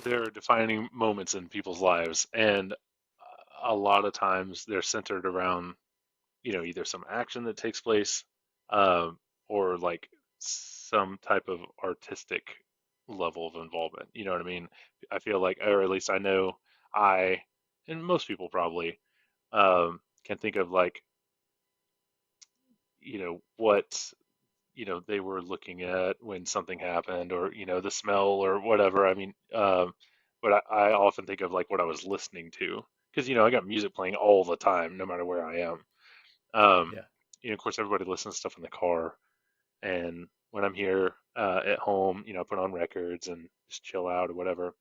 there are defining moments in people's lives, and a lot of times they're centered around, either some action that takes place, or like some type of artistic level of involvement. You know what I mean? I feel like, or at least I know I, and most people probably, can think of like, what, they were looking at when something happened, or, the smell or whatever. I mean, but I often think of like what I was listening to, because, I got music playing all the time, no matter where I am. Um, Yeah. of course, everybody listens to stuff in the car, and when I'm here at home, I put on records and just chill out or whatever.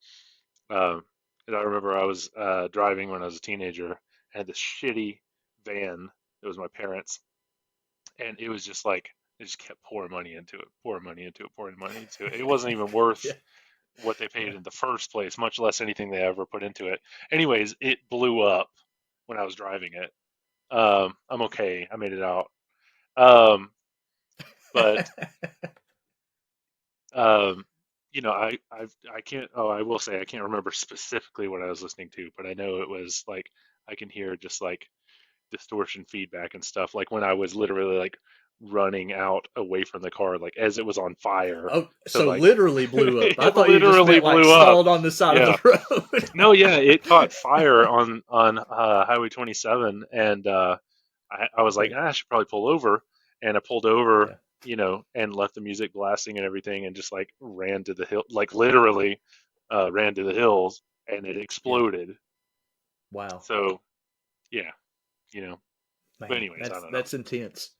Um, and I remember I was driving when I was a teenager. I had this shitty van. It was my parents, and it was just like they just kept pouring money into it, pouring money into it, pouring money into it. It wasn't even worth Yeah. what they paid Yeah. in the first place, much less anything they ever put into it. Anyways, it blew up when I was driving it. I'm okay. I made it out. Um, but um, I can't. Oh, I will say I can't remember specifically what I was listening to, but I know it was like I can hear just like distortion feedback and stuff. Like when I was literally like running out away from the car, like as it was on fire, Oh, to so like literally blew up. I it thought you just literally meant like blew up. stalled on the side of Yeah. the road. No, yeah, it caught fire on Highway 27, and I was like, Okay. I should probably pull over, and I pulled over, Yeah. and left the music blasting and everything, and just like ran to the hill, like literally ran to the hills, and it Yeah. exploded. Wow. So yeah, you know. But Man, anyways, I that's don't know. that's intense.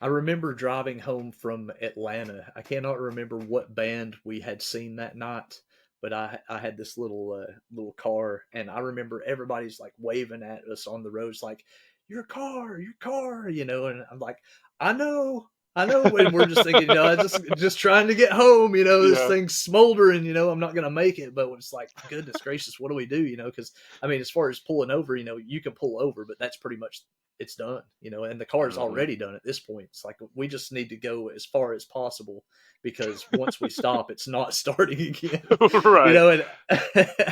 I remember driving home from Atlanta. I cannot remember what band we had seen that night, but I had this little car, and I remember everybody's like waving at us on the roads, like your car," and I'm like, I know," and we're just thinking, I just trying to get home, this Yeah. thing's smoldering, I'm not gonna make it, but it's like, goodness gracious, what do we do, because I mean, as far as pulling over, you can pull over, but that's pretty much it's done, and the car's Hmm. already done at this point. It's like we just need to go as far as possible because once we stop, it's not starting again, Right. and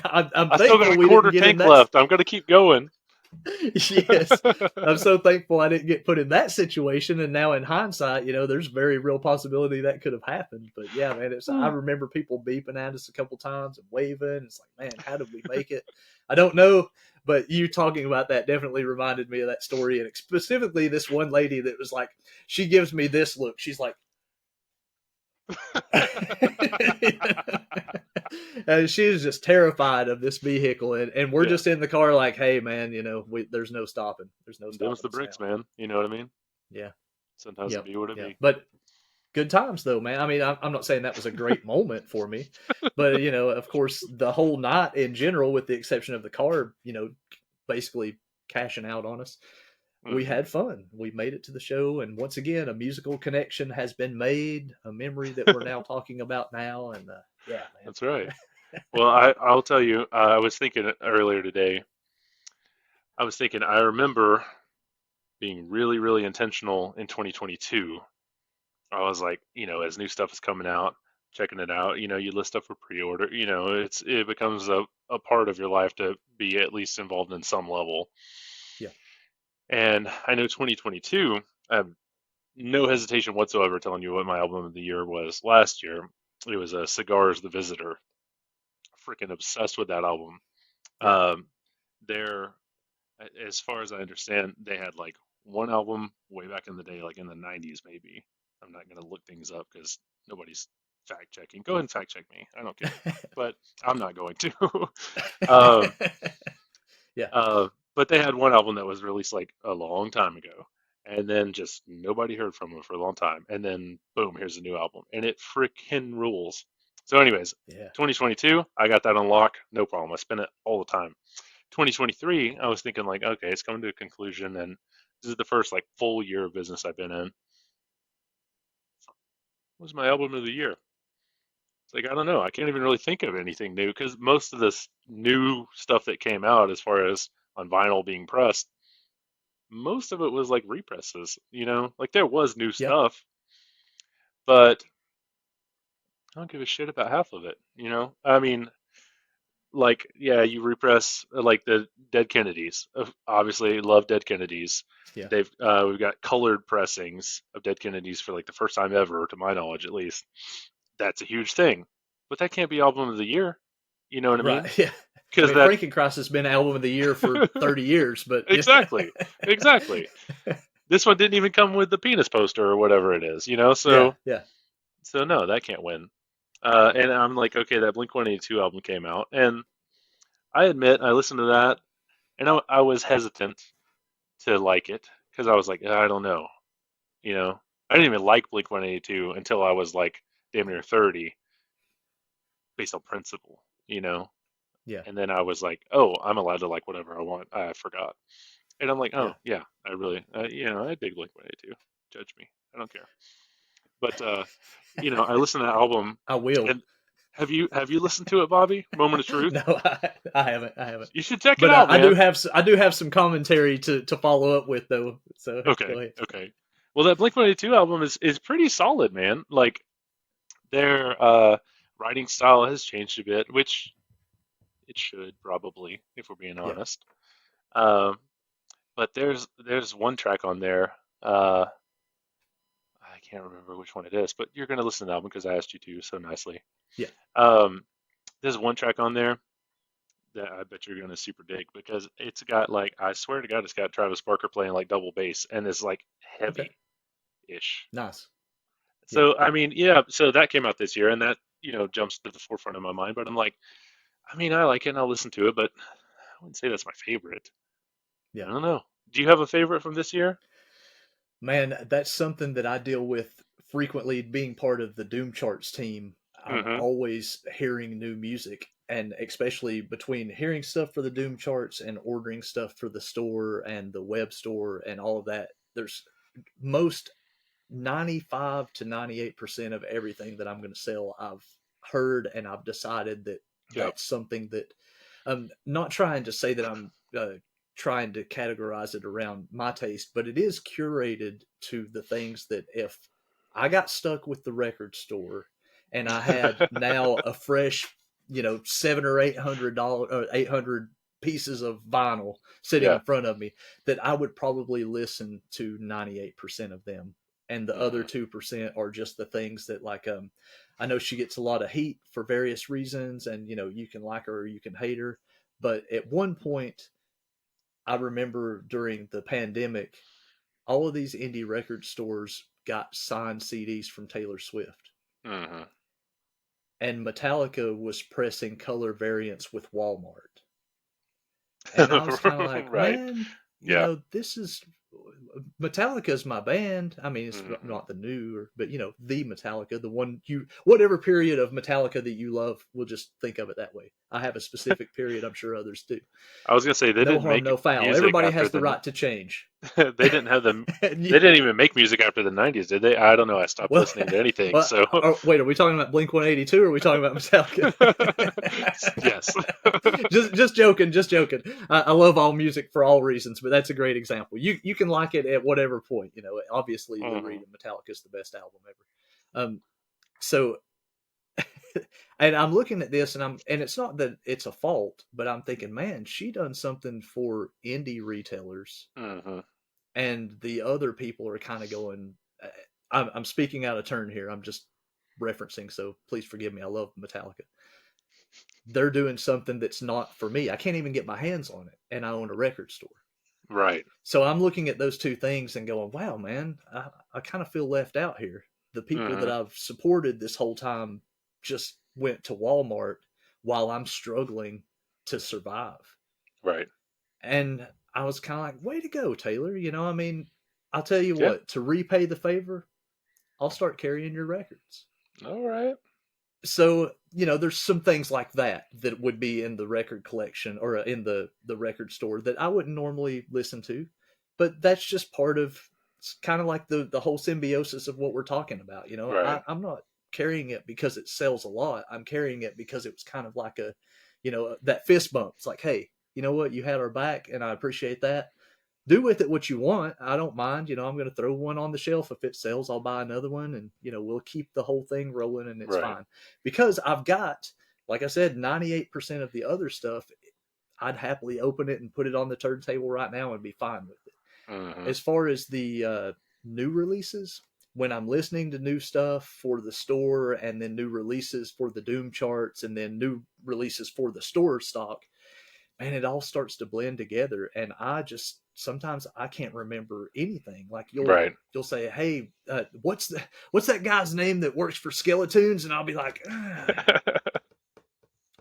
I'm I still got thankful a we didn't quarter get in tank that. left. I'm gonna keep going. Yes, I'm so thankful I didn't get put in that situation. And now in hindsight, there's very real possibility that could have happened. But yeah, man, I remember people beeping at us a couple times and waving. It's like, man, how did we make it? I don't know. But you talking about that definitely reminded me of that story. And specifically this one lady that was like, she gives me this look. She's like, and she was just terrified of this vehicle, and we're Yeah. just in the car like, hey man, there's no Them's stopping the us bricks, now. man. You know what I mean? Yeah. Sometimes it Yep. be what it Yep. be. But good times though, man. I mean, I'm not saying that was a great moment for me, but of course, the whole night in general, with the exception of the car, basically cashing out on us, we Hmm. had fun. We made it to the show, and once again, a musical connection has been made, a memory that we're now talking about now, and yeah, That's right. Well, I'll tell you. I was thinking earlier today. I was thinking. I remember being really, really intentional in 2022. I was like, as new stuff is coming out, checking it out. You list up for pre-order. It becomes a part of your life to be at least involved in some level. yeah, And I know 2022. I have no hesitation whatsoever telling you what my album of the year was last year. It was Cigars, The Visitor. Freaking obsessed with that album. yeah, Um, they're, as far as I understand, they had like one album way back in the day, like in the 90s, maybe. I'm not going to look things up because nobody's fact checking. Go ahead and fact check me. I don't care. But I'm not going to. um, yeah, uh, but they had one album that was released like a long time ago. And then just nobody heard from them for a long time. And then boom, here's a new album. And it freaking rules. So, anyways, yeah, 2022, I got that on lock. No problem. I spend it all the time. 2023, I was thinking like, okay, it's coming to a conclusion, and this is the first like full year of business I've been in. What was my album of the year? It's like I don't know. I can't even really think of anything new because most of this new stuff that came out, as far as on vinyl being pressed, most of it was like represses. Like there was new yeah, stuff, but I don't give a shit about half of it. I mean, like, yeah, you repress like the Dead Kennedys. Obviously, love Dead Kennedys. Yeah. We've got colored pressings of Dead Kennedys for like the first time ever, to my knowledge, at least. That's a huge thing, but that can't be album of the year. You know what I Right. mean? Yeah. I Because mean, that Frankencrozz has been album of the year for 30 years, but yeah. exactly, exactly. This one didn't even come with the penis poster or whatever it is. Yeah. Yeah. So no, that can't win. And I'm like, okay, that Blink 182 album came out, and I admit I listened to that, and I was hesitant to like it because I was like, I don't know, you know. I didn't even like Blink 182 until I was like damn near 30, based on principle. Yeah. And then I was like, oh, I'm allowed to like whatever I want. I forgot, and I'm like, Yeah. oh yeah, I really, I dig Blink 182. Judge me, I don't care. But I listened to that album, I will. and have you listened to it, Bobby? Moment of Truth. No, I haven't. I haven't. You should check it But out, man. I do have some commentary to follow up with though. So go Okay, ahead. okay. Well, that Blink 182 album is pretty solid, man. Like their writing style has changed a bit, which it should probably, if we're being Yeah. honest. Um, but there's one track on there. I can't remember which one it is, but you're gonna listen to the album because I asked you to so nicely. Yeah. Um, there's one track on there that I bet you're gonna super dig because it's got like I swear to God, it's got Travis Barker playing like double bass and it's like Okay. heavy-ish. Nice. Yeah. So I mean, yeah, so that came out this year and that jumps to the forefront of my mind. But I'm like, I mean, I like it and I'll listen to it, but I wouldn't say that's my favorite. I Yeah. don't know. Do you have a favorite from this year? Man, that's something that I deal with frequently being part of the Doom Charts team. I'm Mm-hmm. always hearing new music, and especially between hearing stuff for the Doom Charts and ordering stuff for the store and the web store and all of that. There's most 95 to 98% of everything that I'm going to sell I've heard, and I've decided that Yep. that's something that I'm not trying to say that I'm trying to categorize it around my taste, but it is curated to the things that if I got stuck with the record store and I had now a fresh, $700 or $800 or 800 pieces of vinyl sitting Yeah. in front of me, that I would probably listen to 98% of them. And the other Mm-hmm. 2% are just the things that, like, I know she gets a lot of heat for various reasons, and you can like her or you can hate her. But at one point, I remember during the pandemic, all of these indie record stores got signed CDs from Taylor Swift, Mm-hmm. and Metallica was pressing color variants with Walmart. And I was kind of like, Right. man, Yeah. this is Metallica's my band. I mean, it's Mm-hmm. not the new, but the Metallica, the one whatever period of Metallica that you love, we'll just think of it that way. I have a specific period. I'm sure others do. I was gonna say they No didn't harm, make no foul. music Everybody after has the the right to change. they didn't have them. And They didn't even make music after the '90s, did they? I don't know. I stopped well, listening to anything. well, So wait, are we talking about Blink 182 or are we talking about Metallica? yes. just joking, just joking. I love all music for all reasons, but that's a great example. You can like it at whatever point. Obviously, Lou Hmm. Reed and Metallica is the best album ever. So, and I'm looking at this, and it's not that it's a fault, but I'm thinking, man, she done something for indie retailers, Hmm. and the other people are kind of going. I'm speaking out of turn here. I'm just referencing, so please forgive me. I love Metallica. They're doing something that's not for me. I can't even get my hands on it, and I own a record store. Right. So I'm looking at those two things and going, wow, man, I kind of feel left out here. The people that Hmm. I've supported this whole time just went to Walmart while I'm struggling to survive. Right. And I was kind of like, way to go, Taylor. I mean, I'll tell you Yeah. what, to repay the favor, I'll start carrying your records. All right. So there's some things like that would be in the record collection or in the record store that I wouldn't normally listen to, but that's just part of, it's kind of like the whole symbiosis of what we're talking about. Right. I'm not carrying it because it sells a lot. I'm carrying it because it was kind of like that fist bump. It's like, hey, you know what, you had our back and I appreciate that. Do with it what you want. I don't mind. I'm going to throw one on the shelf. If it sells, I'll buy another one, and we'll keep the whole thing rolling, and it's Right. fine because I've got like I said, 98% of the other stuff, I'd happily open it and put it on the turntable right now and be fine with it. Hmm. As far as the new releases, when I'm listening to new stuff for the store and then new releases for the Doom charts and then new releases for the store stock, man, it all starts to blend together. And I just sometimes I can't remember anything. Like Right. you'll say, "Hey, what's that guy's name that works for Skeletunes?" And I'll be like,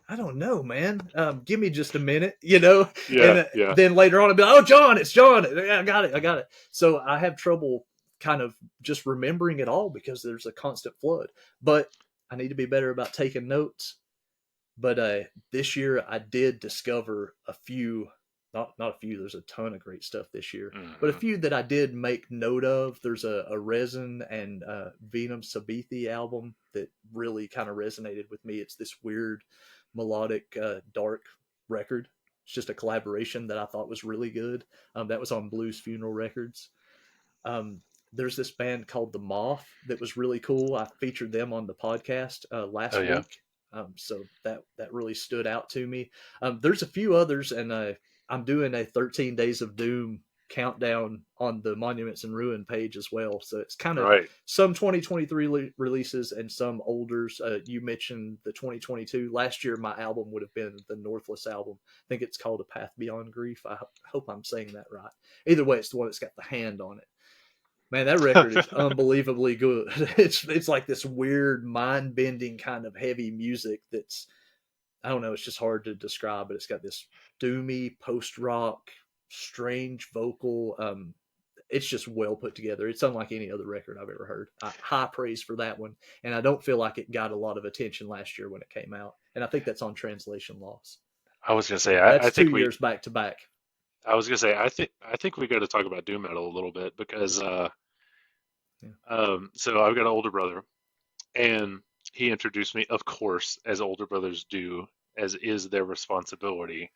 I don't know, man. Give me just a minute, you know. And Yeah, yeah. then later on, I'll be like, "Oh, John, it's John. I got it. I got it." So I have trouble kind of just remembering it all because there's a constant flood. But I need to be better about taking notes. But this year, I did discover a few. Not a few. There's a ton of great stuff this year, but a Hmm. few that I did make note of. There's a Resin and Venum Sabithi album that really kind of resonated with me. It's this weird melodic dark record. It's just a collaboration that I thought was really good. That was on Blues Funeral Records. Um, there's this band called The Moth that was really cool. I featured them on the podcast Oh last yeah. week, so that really stood out to me. There's a few others, and I'm doing a 13 Days of Doom countdown on the Monuments and Ruin page as well. So it's kind of Right. some 2023 releases and some olders. You mentioned the 2022. Last year, my album would have been the Northless album. I think it's called A Path Beyond Grief. I hope I'm saying that right. Either way, it's the one that's got the hand on it. Man, that record is unbelievably good. It's like this weird, mind bending kind of heavy music that's I don't know, it's just hard to describe, but it's got this doomy post rock, strange vocal. It's just well put together. It's unlike any other record I've ever heard. High praise for that one, and I don't feel like it got a lot of attention last year when it came out, and I think that's on translation loss. I was gonna say, So I that's two think we. years back to back. I was gonna say, I think we got to talk about doom metal a little bit because Yeah, so I've got an older brother, and he introduced me, of course, as older brothers do, as is their responsibility.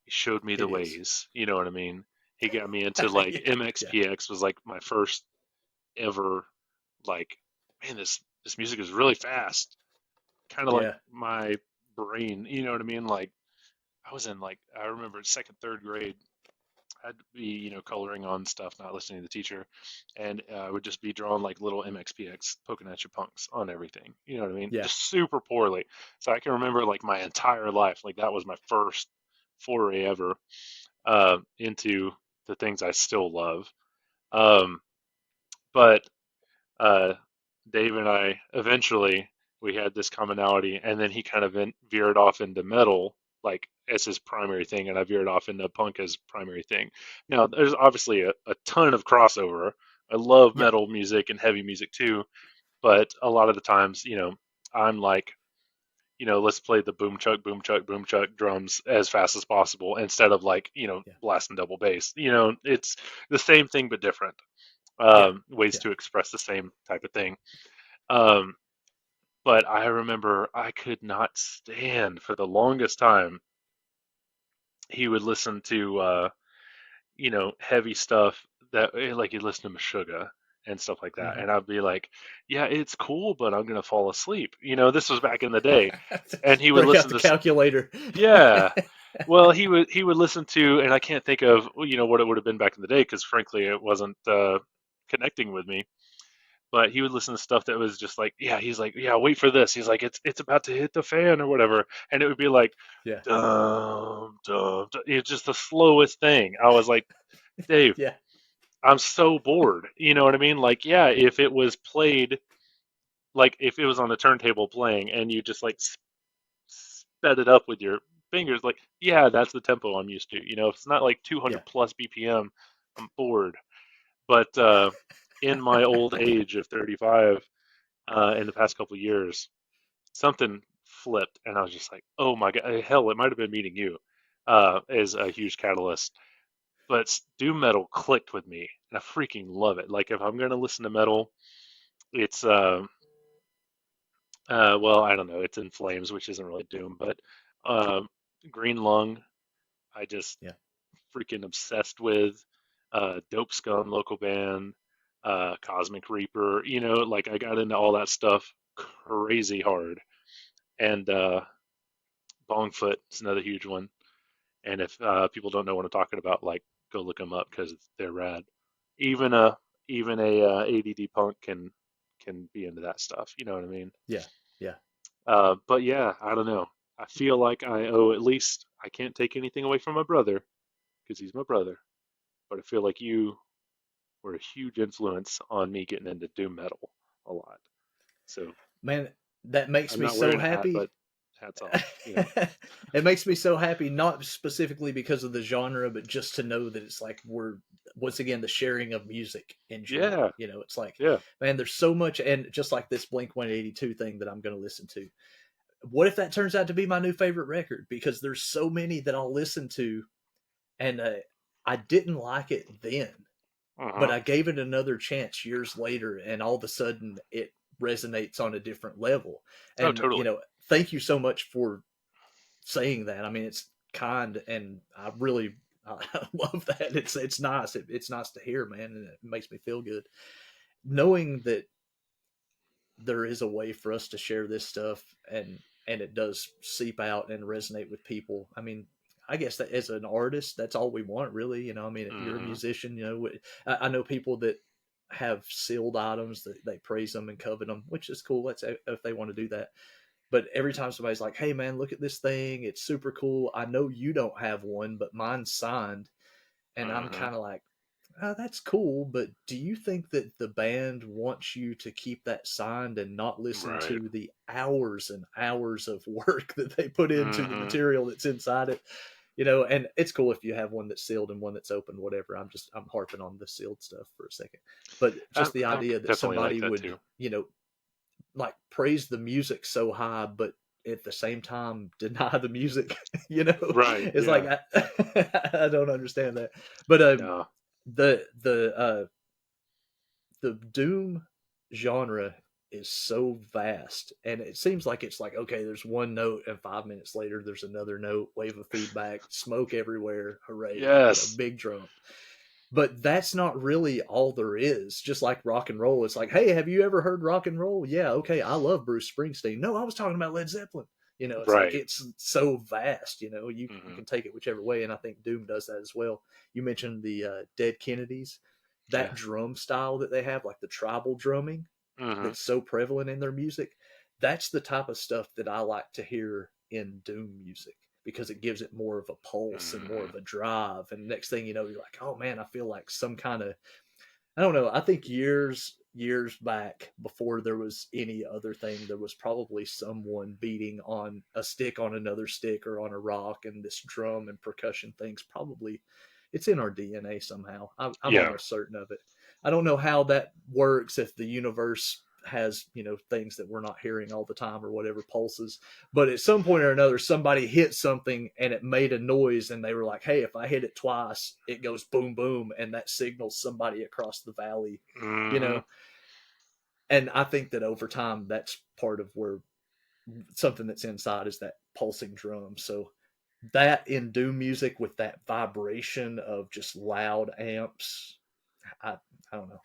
He showed me the it is. ways. You know what I mean? He got me into like Yeah, yeah, MXPX was like my first ever like, man, this music is really fast. Kind of like yeah, my brain. You know what I mean? Like I was in like I remember second, third grade. I'd be, coloring on stuff, not listening to the teacher, and I would just be drawing like little MXPX poking at your punks on everything. You know what I mean? yeah. Just super poorly. So I can remember like my entire life, like that was my first foray ever into the things I still love. Um, but uh, Dave and I eventually we had this commonality, and then he kind of veered off into metal like as his primary thing, and I veered off into punk as primary thing. Now, there's obviously a ton of crossover. I love Yep. metal music and heavy music too, but a lot of the times, I'm like, let's play the boom chuck, boom chuck, boom chuck drums as fast as possible instead of like, Yeah. blasting double bass. It's the same thing but different Yeah. ways Yeah. to express the same type of thing. Um, but I remember I could not stand for the longest time. He would listen to heavy stuff that like he'd listen to Meshuggah and stuff like that, Mm-hmm. and I'd be like, yeah, it's cool, but I'm gonna fall asleep. This was back in the day, and he would Break out listen the to calculator. yeah. Well, he would listen to, and I can't think of what it would have been back in the day because frankly it wasn't connecting with me. But he would listen to stuff that was just like, yeah, he's like, yeah, wait for this. He's like, it's about to hit the fan or whatever, and it would be like, Yeah. dum dum. Dum. It's just the slowest thing. I was like, Dave, Yeah. I'm so bored. You know what I mean? Like, yeah, if it was played, like if it was on a turntable playing, and you just like sped it up with your fingers, like, yeah, that's the tempo I'm used to. If it's not like Yeah. 200 plus BPM, I'm bored. But in my old age of 35, in the past couple of years, something flipped, and I was just like, "Oh my god, hell!" It might have been meeting you is a huge catalyst. But doom metal clicked with me, and I freaking love it. Like if I'm gonna listen to metal, it's well, I don't know, it's In Flames, which isn't really doom, but um, Green Lung, I just Yeah. freaking obsessed with. Dope Scum, local band, Cosmic Reaper. Like I got into all that stuff crazy hard, and Bongfoot is another huge one. And if people don't know what I'm talking about, like go look them up because they're rad. Even a ADD punk can be into that stuff. You know what I mean? Yeah, yeah. But yeah, I don't know. I feel like I owe at least. I can't take anything away from my brother because he's my brother. But I feel like you were a huge influence on me getting into doom metal a lot. So Man, that makes I'm me not so wearing a hat, happy. but hats off. You know? It makes me so happy, not specifically because of the genre, but just to know that it's like we're once again the sharing of music in general. Yeah, You know, it's like, yeah. man, there's so much, and just like this Blink 182 thing that I'm going to listen to. What if that turns out to be my new favorite record? Because there's so many that I'll listen to, and I didn't like it then, but Uh-huh. I gave it another chance years later, and all of a sudden it resonates on a different level. Oh, And totally. thank you so much for saying that. I mean, it's kind, and I really I love that. It's nice. It's nice to hear, man, and it makes me feel good knowing that there is a way for us to share this stuff, and it does seep out and resonate with people. I mean, I guess that as an artist, that's all we want, really. I mean, if you're a Hmm. musician, I know people that have sealed items that they praise them and covet them, which is cool. That's if they want to do that. But every time somebody's like, "Hey, man, look at this thing. It's super cool. I know you don't have one, but mine's signed," and I'm Hmm. kind of like, oh, that's cool, but do you think that the band wants you to keep that signed and not listen Right. to the hours and hours of work that they put into the Hmm. material that's inside it? And it's cool if you have one that's sealed and one that's open, whatever. I'm harping on the sealed stuff for a second. But just the I'm idea that definitely like somebody that would, too. like praise the music so high, but at the same time deny the music, Right. it's like Yeah. I don't understand that. But No. the doom genre is so vast, and it seems like it's like, okay, there's one note and 5 minutes later there's another note, wave of feedback, smoke everywhere, hooray, Yes. big drum. But that's not really all there is. Just like rock and roll, it's like, hey, have you ever heard rock and roll? Yeah, okay, I love Bruce Springsteen. No, I was talking about Led Zeppelin. It's like Right. it's so vast. You Hmm. can take it whichever way, and I think doom does that as well. You mentioned the Dead Kennedys, that Yeah. drum style that they have, like the tribal drumming, Hmm. that's so prevalent in their music. That's the type of stuff that I like to hear in doom music, because it gives it more of a pulse and more Hmm. of a drive. And next thing you know, you're like, oh man, I feel like some kind of, I don't know. I think years back, before there was any other thing, there was probably someone beating on a stick on another stick or on a rock, and this drum and percussion things probably, it's in our DNA somehow. I'm Yeah. almost certain of it. I don't know how that works, if the universe has things that we're not hearing all the time or whatever, pulses, but at some point or another somebody hit something and it made a noise, and they were like, hey, if I hit it twice it goes boom boom, and that signals somebody across the valley you Hmm. know and I think that over time that's part of where something that's inside is that pulsing drum. So that in doom music with that vibration of just loud amps, I I don't know.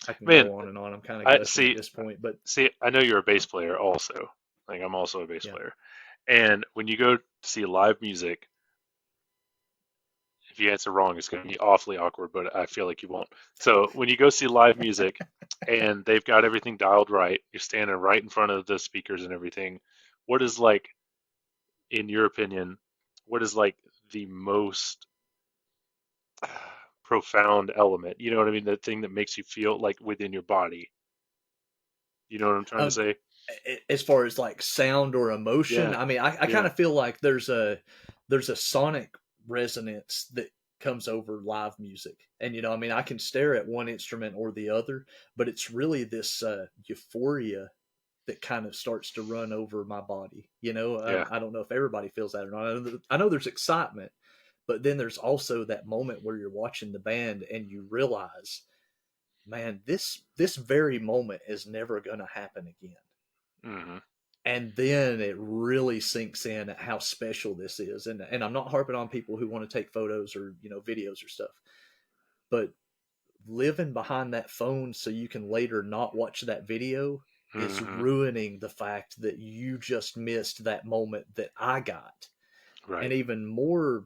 I can Man, go on and on. I'm kind of I gushing at see. this point, but See, I know you're a bass player also. Like I'm also a bass yeah. player. And when you go see live music, if you answer wrong, it's going to be awfully awkward, but I feel like you won't. So when you go see live music and they've got everything dialed right, you're standing right in front of the speakers and everything. What is like, in your opinion, what is like the most profound element? You know what I mean? The thing that makes you feel like within your body. You know what I'm trying to Um, say? as far as like sound or emotion, Yeah. I mean, I kind Yeah. of feel like there's a sonic resonance that comes over live music. And I mean, I can stare at one instrument or the other, but it's really this euphoria that kind of starts to run over my body. Yeah. I don't know if everybody feels that or not. I know there's excitement, but then there's also that moment where you're watching the band and you realize, man, this very moment is never going to happen again. Hmm. And then it really sinks in at how special this is. And I'm not harping on people who want to take photos or videos or stuff, but living behind that phone so you can later not watch that video, is Hmm. ruining the fact that you just missed that moment that I got. And Right. even more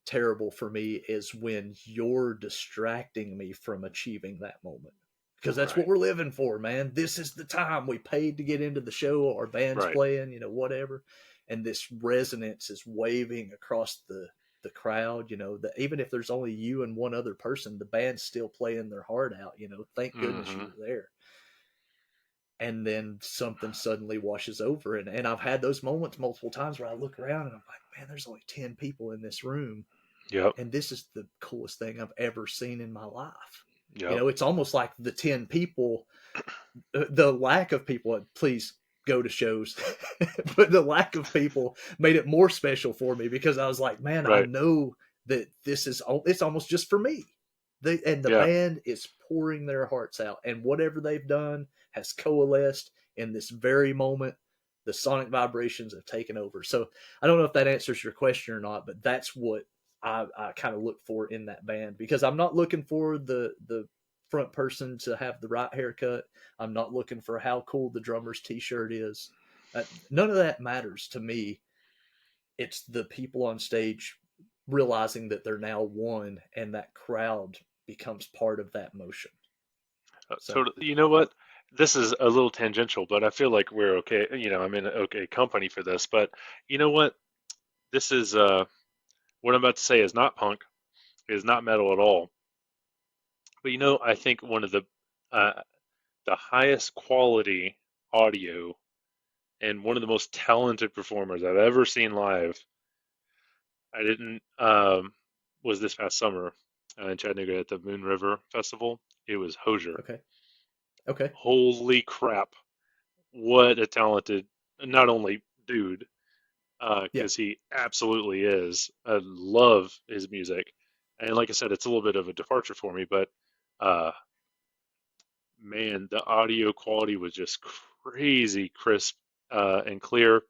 terrible for me is when you're distracting me from achieving that moment. Because that's what Right. we're living for, man. This is the time we paid to get into the show. Our band's Right. playing, whatever. And this resonance is waving across the crowd. That even if there's only you and one other person, the band's still playing their heart out. Thank goodness you Hmm. were there. And then something suddenly washes over, and I've had those moments multiple times where I look around and I'm like, man, there's only 10 people in this room, Yep. and this is the coolest thing I've ever seen in my life. Yep. It's almost like the 10 people, the lack of people, please go to shows, but the lack of people made it more special for me because I was like, man, I Right. know that it's almost just for me. And the Yeah. band is pouring their hearts out, and whatever they've done has coalesced in this very moment. The sonic vibrations have taken over. So I don't know if that answers your question or not, but that's what I kind of look for in that band, because I'm not looking for the front person to have the right haircut. I'm not looking for how cool the drummer's t-shirt is. None of that matters to me. It's the people on stage realizing that they're now one, and that crowd becomes part of that motion. So Totally. You know what? This is a little tangential, but I feel like we're okay. I'm in okay company for this. But you know what? This is what I'm about to say is not punk, is not metal at all. But I think one of uh, the highest quality audio and one of the most talented performers I've ever seen live. I didn't was this past summer in Chattanooga at the Moon River Festival. It was Hosier. okay, okay, Holy crap! What a talented, not only dude, yeah, because he absolutely is. I love his music, and like I said, it's a little bit of a departure for me, but uh, man, the audio quality was just crazy crisp and clear,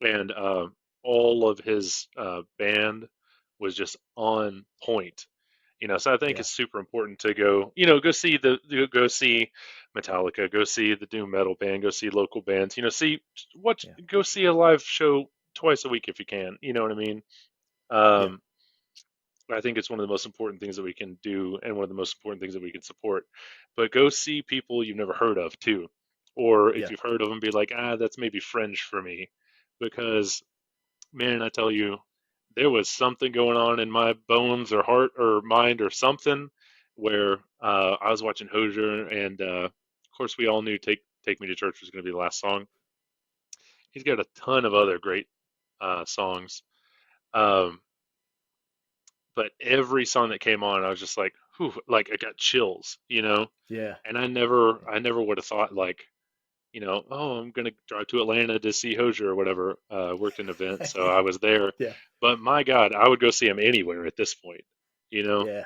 and all of his band was just on point. So I think yeah, it's super important to go see go see Metallica, go see the doom metal band, go see local bands. yeah, Go see a live show twice a week if you can. You know what I mean? yeah, Um, I think it's one of the most important things that we can do, and one of the most important things that we can support. But go see people you've never heard of too, or if yeah, you've heard of them, be like, that's maybe fringe for me, because man, I tell you, there was something going on in my bones or heart or mind or something where I was watching Hosier, and of course we all knew "Take Me to Church" was going to be the last song. He's got a ton of other great songs, um, but every song that came on, I was just like, whew, like I got chills. yeah, And I never would have thought like, oh, I'm gonna drive to Atlanta to see Hosier or whatever. Worked an event, so yeah, I was there. yeah, But my God, I would go see him anywhere at this point. You know? yeah.